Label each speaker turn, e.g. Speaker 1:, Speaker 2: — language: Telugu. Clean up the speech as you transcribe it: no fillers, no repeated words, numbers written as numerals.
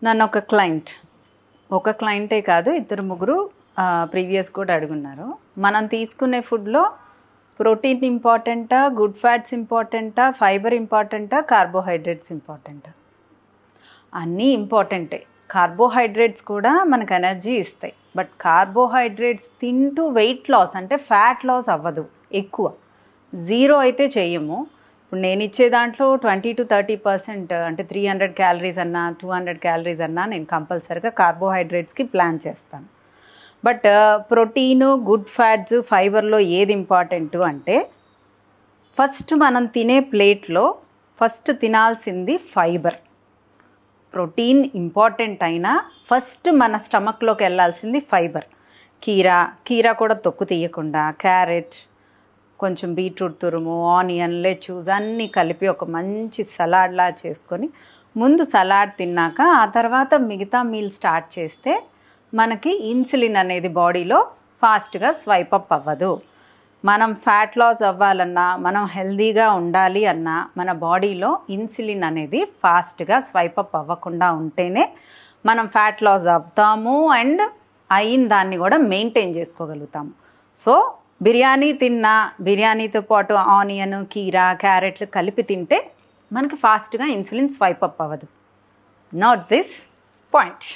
Speaker 1: నన్ను ఒక క్లయింటే కాదు ఇద్దరు ముగ్గురు ప్రీవియస్ కూడా అడుగున్నారు. మనం తీసుకునే ఫుడ్లో ప్రోటీన్ ఇంపార్టెంటా, గుడ్ ఫ్యాట్స్ ఇంపార్టెంటా, ఫైబర్ ఇంపార్టెంటా, కార్బోహైడ్రేట్స్ ఇంపార్టెంటా? అన్నీ ఇంపార్టెంటే. కార్బోహైడ్రేట్స్ కూడా మనకు ఎనర్జీ ఇస్తాయి. బట్ కార్బోహైడ్రేట్స్ తింటూ వెయిట్ లాస్ అంటే ఫ్యాట్ లాస్ అవ్వదు. ఎక్కువ 0 అయితే చెయ్యము. ఇప్పుడు నేను ఇచ్చే దాంట్లో 20 to 30% అంటే 300 క్యాలరీస్ అన్నా 200 క్యాలరీస్ అన్నా నేను కంపల్సరీగా కార్బోహైడ్రేట్స్కి ప్లాన్ చేస్తాను. బట్ ప్రోటీను, గుడ్ ఫ్యాట్స్, ఫైబర్లో ఏది ఇంపార్టెంటు అంటే ఫస్ట్ మనం తినే ప్లేట్లో ఫస్ట్ తినాల్సింది ఫైబర్. ప్రోటీన్ ఇంపార్టెంట్ అయినా ఫస్ట్ మన స్టమక్లోకి వెళ్ళాల్సింది ఫైబర్. కీరా కూడా తొక్కు తీయకుండా, క్యారెట్, కొంచెం బీట్రూట్ తురుము, ఆనియన్, లెట్యూస్ అన్నీ కలిపి ఒక మంచి సలాడ్లా చేసుకొని ముందు సలాడ్ తిన్నాక ఆ తర్వాత మిగతా మీల్ స్టార్ట్ చేస్తే మనకి ఇన్సులిన్ అనేది బాడీలో ఫాస్ట్గా స్వైప్ అప్ అవ్వదు. మనం ఫ్యాట్ లాస్ అవ్వాలన్నా, మనం హెల్దీగా ఉండాలి అన్నా మన బాడీలో ఇన్సులిన్ అనేది ఫాస్ట్గా స్వైప్ అప్ అవ్వకుండా ఉంటేనే మనం ఫ్యాట్ లాస్ అవుతాము అండ్ అయిన దాన్ని కూడా మెయింటైన్ చేసుకోగలుగుతాము. సో బిర్యానీతో పాటు ఆనియన్, కీరా, క్యారెట్లు కలిపి తింటే మనకి ఫాస్ట్గా ఇన్సులిన్ స్వైప్ అప్ అవ్వదు. Not this point.